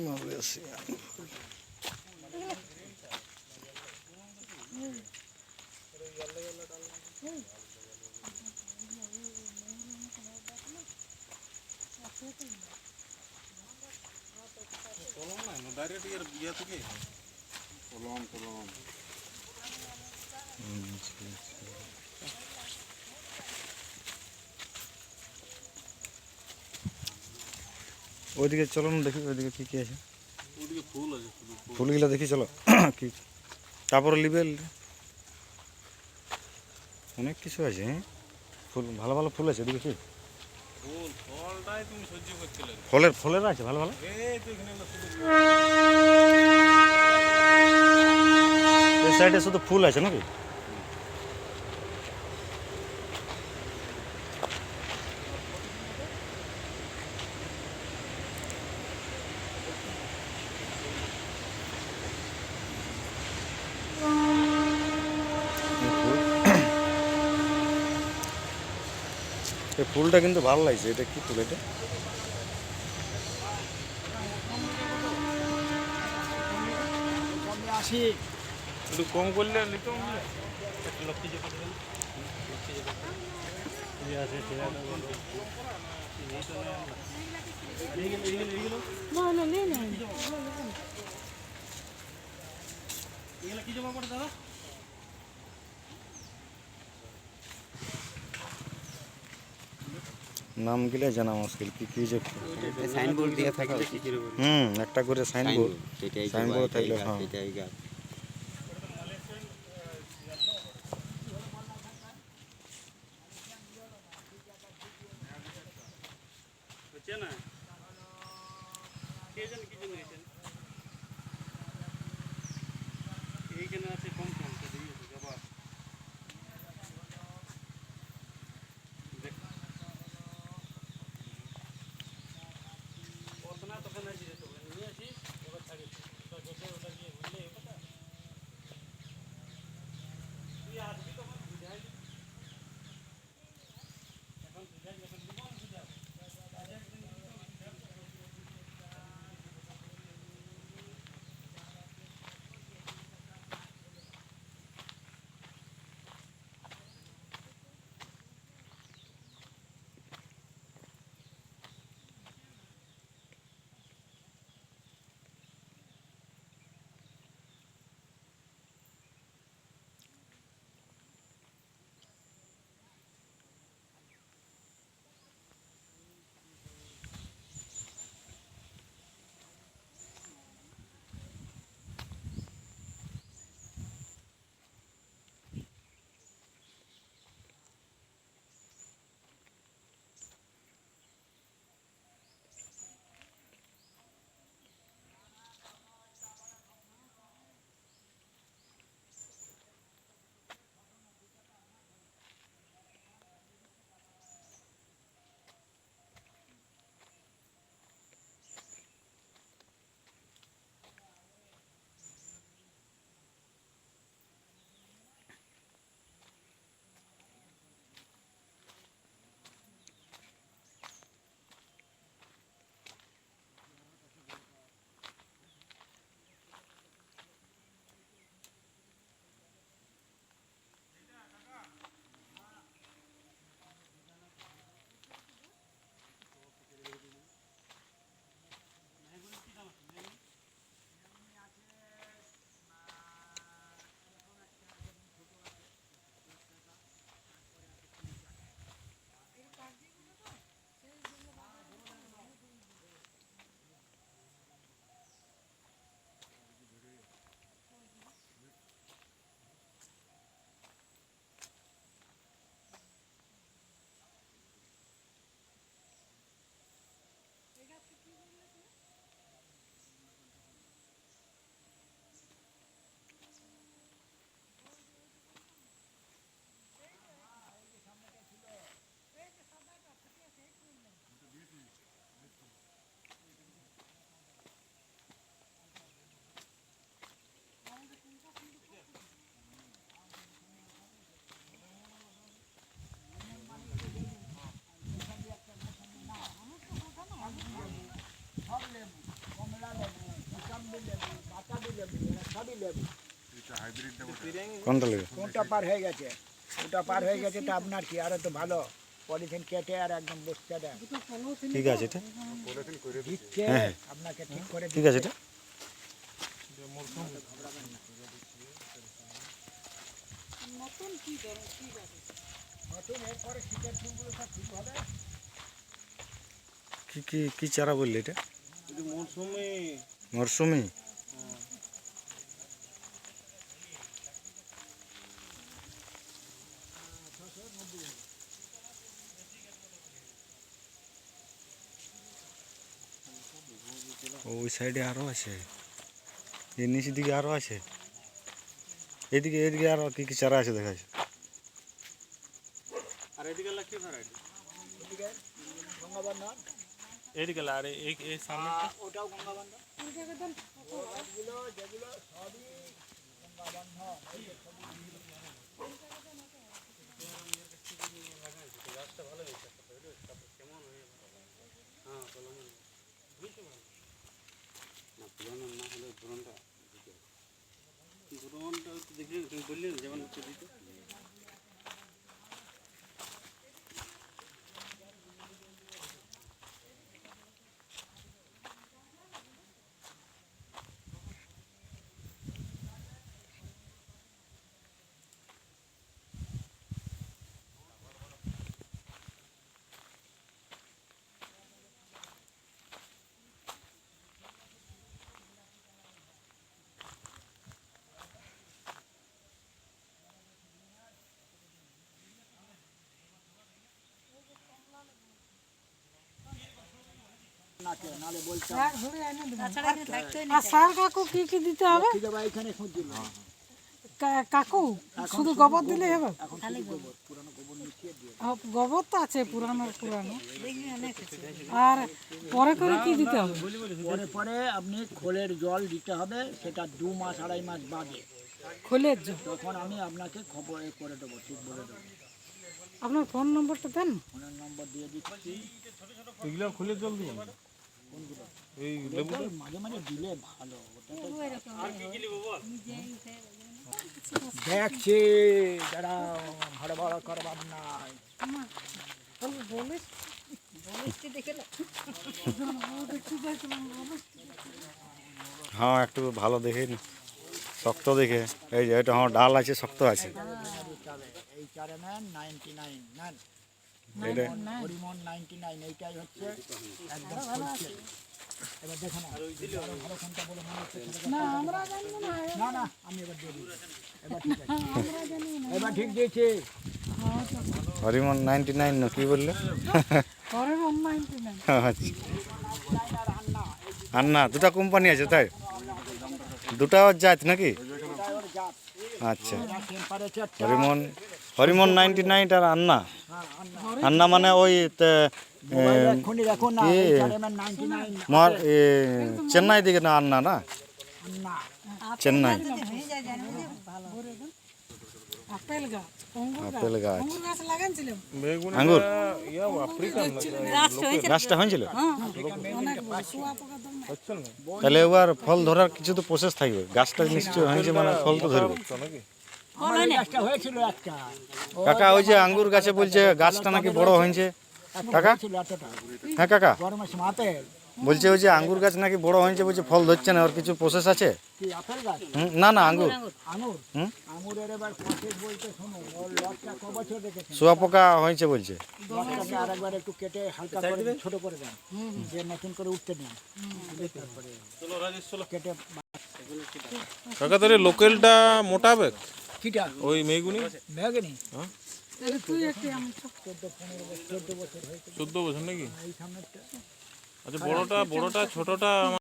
Malaysia ওইদিকে চলো না দেখি, ওইদিকে কি কি আছে। ফুলগুলো দেখি চলো কি তারপরে লিবেল অনেক কিছু আছে। হ্যাঁ ফুল ভালো ভালো ফুল আছে ওদিকে। কি ফলের ফলের আছে ভালো ভালো। এই সাইডে শুধু ফুল আছে নাকি? এই ফুলটা কিন্তু ভালো লাগছে। এটা কি ফুল? এটা একটু কম করলে নিতে লক্ষ্মী কি জমা করে দাদা? নামগুলো জানা মুশকিল। কি কি যে সাইনবোর্ড দিয়ে থাকে, একটা করে সাইনবোর্ড থাকলে হ্যাঁ। এইখানে আছে কম কম তখন নিয়ে আসি, এবার ছাড়ি ওটা গিয়ে বুঝলে লেবু। কোনটা লেগে কোনটা পার হয়ে গেছে? ওটা পার হয়ে গেছে তো আপনার কি আরো তো ভালো পলিথিন কেটে আর একদম বস্তা দেয় ঠিক আছে এটা দিচ্ছে হ্যাঁ। আপনাকে ঠিক করে ঠিক আছে এটা নতুন এরপরে শীতের ফুলগুলো সব ঠিক হবে। কি কি কি চারা বললি এটা মরসুমি ওই সাইডে আরো আছে এর নিচের দিকে আরো আছে এদিকে এদিকে আরো কি কি চারা আছে দেখা যাচ্ছে আর এদিকে কি ভ্যারাইটি এদিকে গঙ্গাবন্ধন এদিকে আর এই সামনে ওটাও গঙ্গাবন্ধন ওগুলো যেগুলো সবই গঙ্গাবন্ধন এই যে সবই না পুরানো না হলে পুরনটা পুরনটা দেখলে তুমি বললে না যেমন হচ্ছে দিতে নাকে নালে বলতাম আর সার কাকু কি কি দিতে হবে ঠিক আছে এখানে খুঁজছিল কাকু শুধু গোবর দিলেই হবে এখন শুধু গোবর পুরানো গোবর মিশিয়ে দিয়ে গোবর তো আছে পুরানো আর পরে করে কি দিতে হবে পরে পরে আপনি খোলের জল দিতে হবে সেটা 2 মাস 2.5 মাস বাদে খোলের জল তখন আমি আপনাকে খবর করে দেবো ঠিক বলে দেবো আপনার ফোন নম্বরটা দেন ফোনের নম্বর দিয়ে দিচ্ছি এগুলো খুলে জল দিই এই লেবু জল মাঝে মাঝে দিলে ভালো দেখছি যারা ভালো ভালো করবার নাই হ্যাঁ একটু ভালো দেখে নি। শক্ত দেখে এই যে এটা আমার ডাল আছে শক্ত আছে এই চারে নেন 99 নেন এটা পরিমন 99 এইটাই হচ্ছে একদম ফুলছে। এবার দেখুন আরো ভালো কোনটা বলে মনে হচ্ছে সেটা না আমরা জানি না না না আমি এবার দিয়ে দিই এবার ঠিক আছে এবার ঠিক দিয়েছি হরিমন 99 না কি বললে পরে অনলাইন কিনেন আচ্ছা আন্না দুটা কোম্পানি আছে তাই দুটা জাত নাকি ওর জাত আচ্ছা টেম্পারেচার হরিমন হরিমন 99 আর আন্না আন্না মানে ওই এক্ষুনি দেখুন না এই চারে নেন 99 মার চেন্নাই দিকে না আন্না না না চেন্নাই আপেল গাছ অঙ্গুর গাছ আপেল গাছ অঙ্গুর গাছ লাগাইছিলাম বেগুন আঙ্গুর ইয়া আফ্রিকান গাছটা হয়েছিল অনেক বড় শুয়া পোকা তো হচ্ছে না তাহলে এবার ফল ধরার কিছু তো প্রসেস থাকবে গাছটা নিশ্চয় হয়েছে মানে ফল তো ধরবে তো নাকি আমার এই গাছটা হয়েছিল একটা কাকা ওই যে আঙ্গুর গাছে বলছে গাছটা নাকি বড় হয়েছে কাকা ছিল এতটা হ্যাঁ কাকা গরমের সময় আপেল বলছে ওই যে আঙ্গুর গাছ নাকি বড় হয়েছে বলছে ফল ধরছে না ওর কিছু প্রসেস আছে কি আপেল গাছ না না আঙ্গুর আঙুর হুম? আঙুরের এবার প্রসেস বলতে শুনুন ওর লটটা ক বছর রেখেছেন শুয়াপোকা হয়েছে বলছে লটটাকে আরেকবার একটু কেটে হালকা করে ছোট করে দেন যে নতুন করে উঠতে দেন তারপরে কেটে কাকা তাহলে লোকালটা মোটা হবে কিটা ওই মেগুনি মেঘনি তুই একটি আমি 14 বছর হয়েছে 14 বছর নাকি এই সামনেরটা আচ্ছা বড়টা ছোটটা